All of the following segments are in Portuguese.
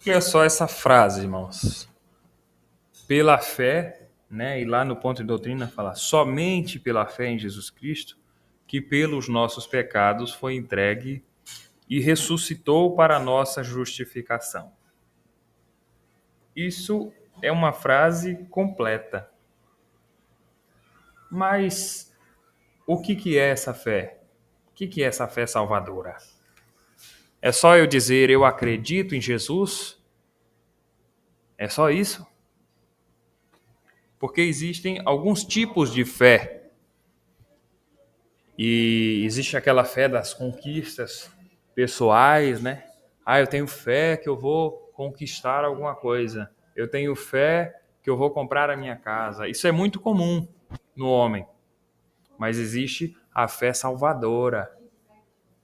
Olha só essa frase, irmãos. Pela fé, né? E lá no ponto de doutrina fala, somente pela fé em Jesus Cristo, que pelos nossos pecados foi entregue e ressuscitou para a nossa justificação. Isso é uma frase completa. Mas o que é essa fé? O que é essa fé salvadora? É só eu dizer eu acredito em Jesus? É só isso? Porque existem alguns tipos de fé. E existe aquela fé das conquistas pessoais, né? Ah, eu tenho fé que eu vou conquistar alguma coisa. Eu tenho fé que eu vou comprar a minha casa. Isso é muito comum no homem. Mas existe a fé salvadora.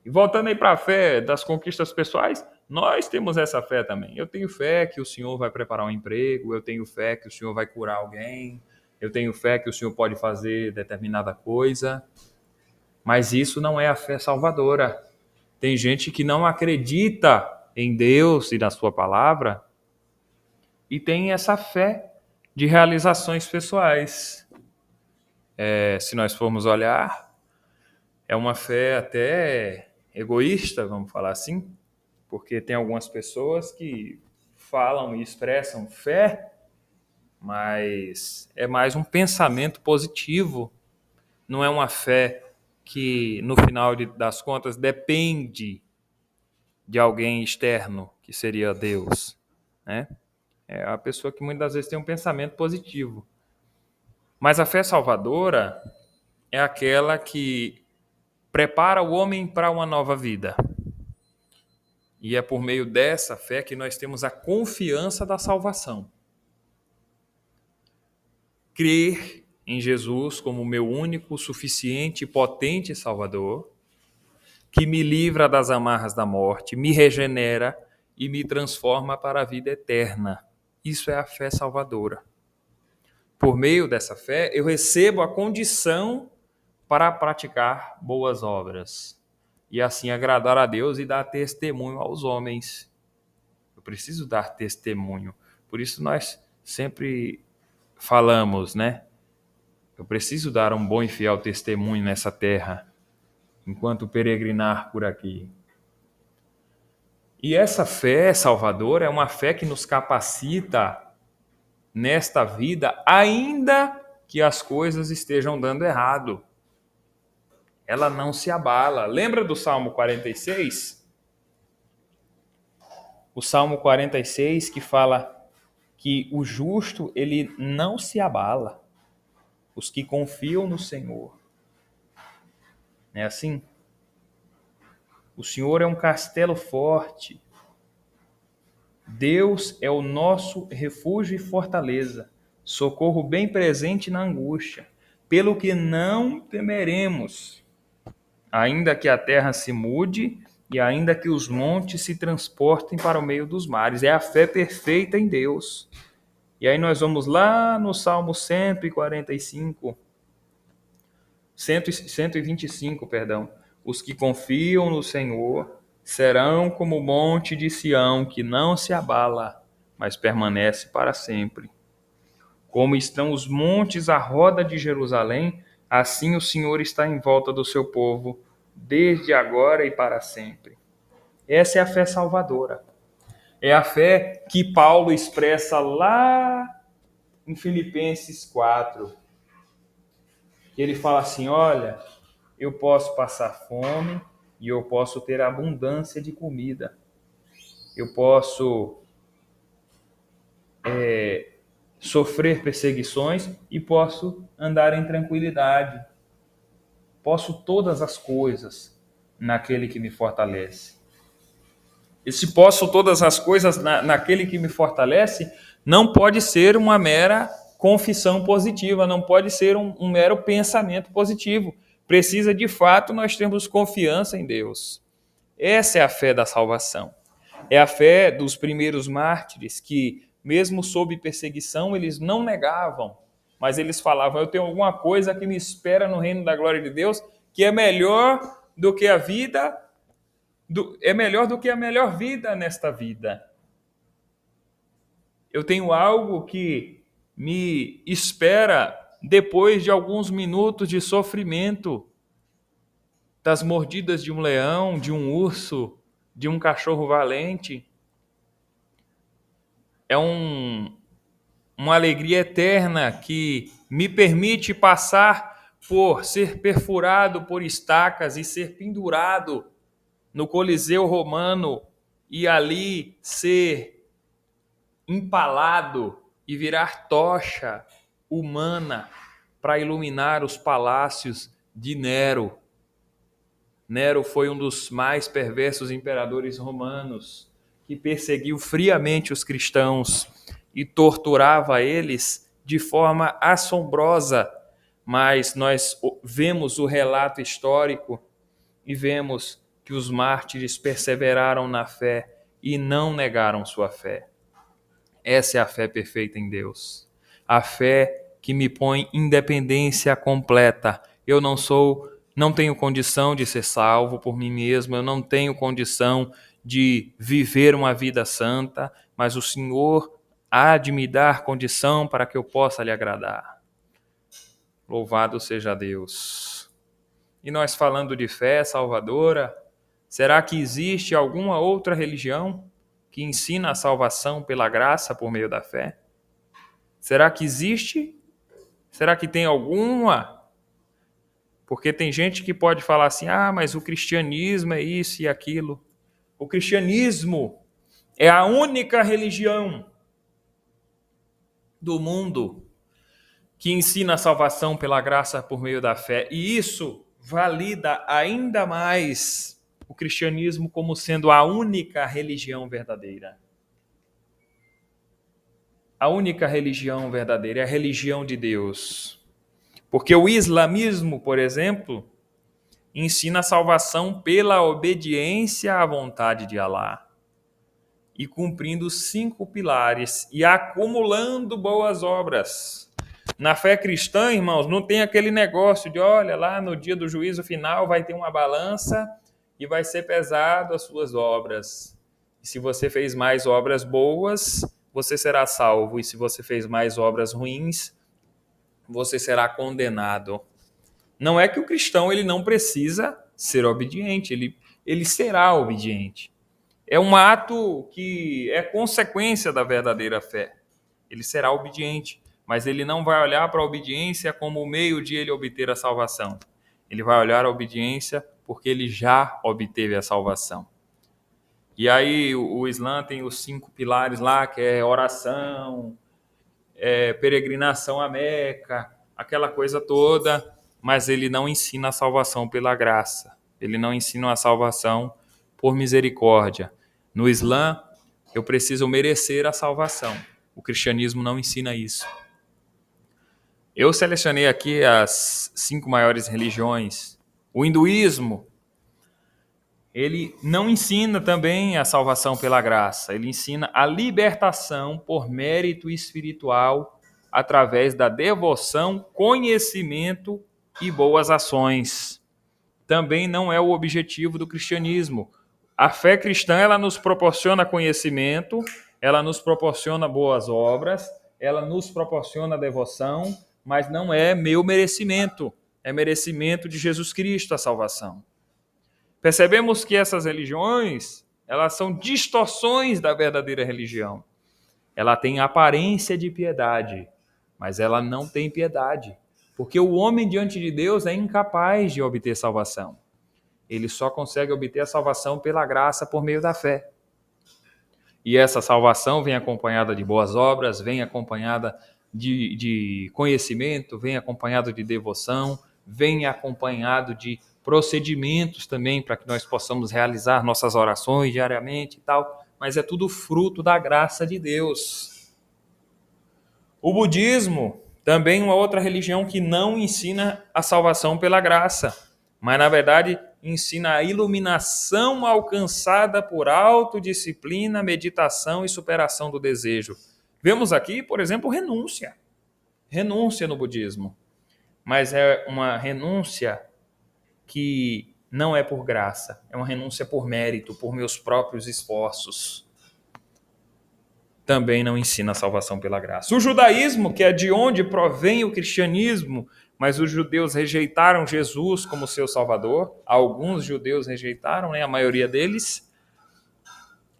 E voltando aí para a fé das conquistas pessoais, nós temos essa fé também. Eu tenho fé que o Senhor vai preparar um emprego, eu tenho fé que o Senhor vai curar alguém, eu tenho fé que o Senhor pode fazer determinada coisa. Mas isso não é a fé salvadora. Tem gente que não acredita em Deus e na sua palavra e tem essa fé de realizações pessoais. Se nós formos olhar, é uma fé até egoísta, vamos falar assim, porque tem algumas pessoas que falam e expressam fé, mas é mais um pensamento positivo, não é uma fé que, no final das contas, depende de alguém externo, que seria Deus, né? É a pessoa que muitas vezes tem um pensamento positivo. Mas a fé salvadora é aquela que prepara o homem para uma nova vida. E é por meio dessa fé que nós temos a confiança da salvação. Crer em Jesus como meu único, suficiente e potente Salvador, que me livra das amarras da morte, me regenera e me transforma para a vida eterna. Isso é a fé salvadora. Por meio dessa fé, eu recebo a condição para praticar boas obras e assim agradar a Deus e dar testemunho aos homens. Eu preciso dar testemunho. Por isso nós sempre falamos, né? Eu preciso dar um bom e fiel testemunho nessa terra, enquanto peregrinar por aqui. E essa fé salvadora é uma fé que nos capacita nesta vida, ainda que as coisas estejam dando errado. Ela não se abala. Lembra do Salmo 46? O Salmo 46 que fala que o justo, ele não se abala. Os que confiam no Senhor. Não é assim? O Senhor é um castelo forte. Deus é o nosso refúgio e fortaleza, socorro bem presente na angústia, pelo que não temeremos, ainda que a terra se mude e ainda que os montes se transportem para o meio dos mares. É a fé perfeita em Deus. E aí nós vamos lá no Salmo 145, 125, perdão. Os que confiam no Senhor serão como o monte de Sião, que não se abala, mas permanece para sempre. Como estão os montes à roda de Jerusalém, assim o Senhor está em volta do seu povo, desde agora e para sempre. Essa é a fé salvadora. É a fé que Paulo expressa lá em Filipenses 4. Ele fala assim, olha, eu posso passar fome e eu posso ter abundância de comida. Eu posso sofrer perseguições e posso andar em tranquilidade. Posso todas as coisas naquele que me fortalece. Esse posso todas as coisas naquele que me fortalece não pode ser uma mera confissão positiva, não pode ser um mero pensamento positivo. Precisa, de fato, nós termos confiança em Deus. Essa é a fé da salvação. É a fé dos primeiros mártires que, mesmo sob perseguição, eles não negavam, mas eles falavam, eu tenho alguma coisa que me espera no reino da glória de Deus, que é melhor do que a vida, é melhor do que a melhor vida nesta vida. Eu tenho algo que me espera depois de alguns minutos de sofrimento, das mordidas de um leão, de um urso, de um cachorro valente. É uma alegria eterna que me permite passar por ser perfurado por estacas e ser pendurado no Coliseu Romano e ali ser empalado e virar tocha humana para iluminar os palácios de Nero. Nero foi um dos mais perversos imperadores romanos, que perseguiu friamente os cristãos e torturava eles de forma assombrosa. Mas nós vemos o relato histórico e vemos que os mártires perseveraram na fé e não negaram sua fé. Essa é a fé perfeita em Deus. A fé que me põe independência completa. Eu não tenho condição de ser salvo por mim mesmo, eu não tenho condição de viver uma vida santa, mas o Senhor há de me dar condição para que eu possa lhe agradar. Louvado seja Deus. E nós falando de fé salvadora, será que existe alguma outra religião que ensina a salvação pela graça por meio da fé? Será que existe? Será que tem alguma? Porque tem gente que pode falar assim, mas o cristianismo é isso e aquilo. O cristianismo é a única religião do mundo que ensina a salvação pela graça por meio da fé. E isso valida ainda mais o cristianismo como sendo a única religião verdadeira. A única religião verdadeira é a religião de Deus. Porque o islamismo, por exemplo, ensina a salvação pela obediência à vontade de Alá e cumprindo os 5 pilares e acumulando boas obras. Na fé cristã, irmãos, não tem aquele negócio de, olha, lá no dia do juízo final vai ter uma balança e vai ser pesado as suas obras. E se você fez mais obras boas, você será salvo. E se você fez mais obras ruins, você será condenado. Não é que o cristão ele não precisa ser obediente, ele será obediente. É um ato que é consequência da verdadeira fé. Ele será obediente, mas ele não vai olhar para a obediência como o meio de ele obter a salvação. Ele vai olhar a obediência porque ele já obteve a salvação. E aí o Islã tem os 5 pilares lá, que é oração, peregrinação a Meca, aquela coisa toda, mas ele não ensina a salvação pela graça. Ele não ensina a salvação por misericórdia. No Islã, eu preciso merecer a salvação. O cristianismo não ensina isso. Eu selecionei aqui as 5 maiores religiões. O hinduísmo, ele não ensina também a salvação pela graça. Ele ensina a libertação por mérito espiritual através da devoção, conhecimento e boas ações. Também não é o objetivo do cristianismo. A fé cristã, ela nos proporciona conhecimento, ela nos proporciona boas obras, ela nos proporciona devoção, mas não é meu merecimento, é merecimento de Jesus Cristo a salvação. Percebemos que essas religiões, elas são distorções da verdadeira religião. Ela tem aparência de piedade, mas ela não tem piedade, porque o homem diante de Deus é incapaz de obter salvação. Ele só consegue obter a salvação pela graça por meio da fé. E essa salvação vem acompanhada de boas obras, vem acompanhada de conhecimento, vem acompanhado de devoção, vem acompanhado de procedimentos também para que nós possamos realizar nossas orações diariamente e tal, mas é tudo fruto da graça de Deus. O budismo também é uma outra religião que não ensina a salvação pela graça, mas na verdade ensina a iluminação alcançada por autodisciplina, meditação e superação do desejo. Vemos aqui, por exemplo, renúncia. Renúncia no budismo. Mas é uma renúncia que não é por graça, é uma renúncia por mérito, por meus próprios esforços. também não ensina a salvação pela graça. O judaísmo, que é de onde provém o cristianismo, mas os judeus rejeitaram Jesus como seu salvador. Alguns judeus rejeitaram, a maioria deles,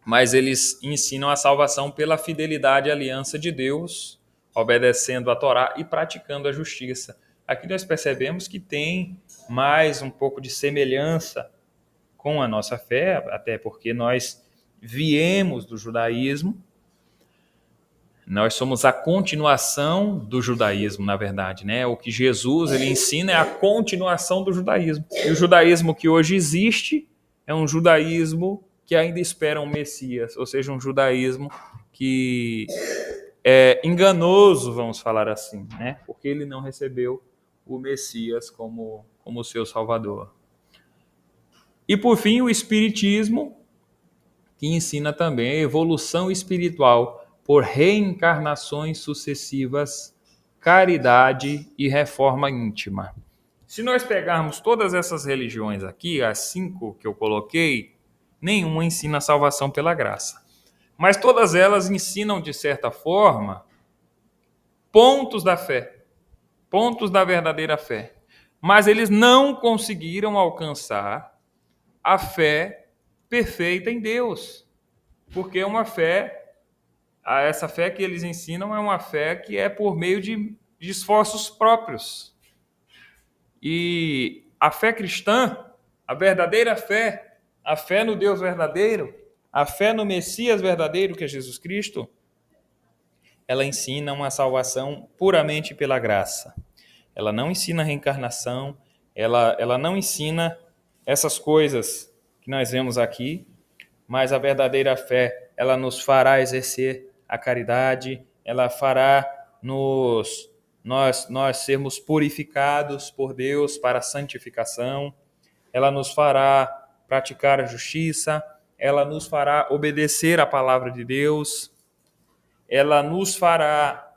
mas eles ensinam a salvação pela fidelidade à aliança de Deus, obedecendo a Torá e praticando a justiça. Aqui nós percebemos que tem mais um pouco de semelhança com a nossa fé, até porque nós viemos do judaísmo, nós somos a continuação do judaísmo, na verdade, né? O que Jesus ele ensina é a continuação do judaísmo. E o judaísmo que hoje existe é um judaísmo que ainda espera um Messias, ou seja, um judaísmo que é enganoso, vamos falar assim, né? Porque ele não recebeu o Messias como seu Salvador. E por fim, o Espiritismo, que ensina também a evolução espiritual por reencarnações sucessivas, caridade e reforma íntima. Se nós pegarmos todas essas religiões aqui, as 5 que eu coloquei, nenhuma ensina a salvação pela graça. Mas todas elas ensinam, de certa forma, pontos da fé, pontos da verdadeira fé. Mas eles não conseguiram alcançar a fé perfeita em Deus, porque é uma fé, essa fé que eles ensinam é uma fé que é por meio de esforços próprios. E a fé cristã, a verdadeira fé, a fé no Deus verdadeiro, a fé no Messias verdadeiro, que é Jesus Cristo, ela ensina uma salvação puramente pela graça. Ela não ensina reencarnação, ela não ensina essas coisas que nós vemos aqui, mas a verdadeira fé, ela nos fará exercer a caridade, ela fará nós sermos purificados por Deus para a santificação, ela nos fará praticar a justiça, ela nos fará obedecer a palavra de Deus, ela nos fará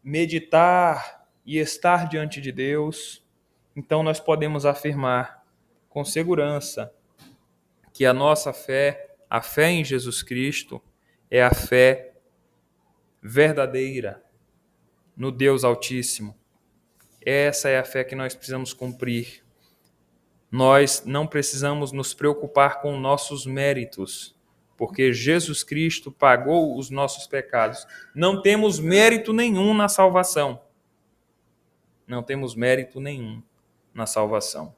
meditar e estar diante de Deus. Então nós podemos afirmar com segurança que a nossa fé, a fé em Jesus Cristo, é a fé verdadeira no Deus Altíssimo. Essa é a fé que nós precisamos cumprir. Nós não precisamos nos preocupar com nossos méritos, porque Jesus Cristo pagou os nossos pecados. Não temos mérito nenhum na salvação. Não temos mérito nenhum na salvação.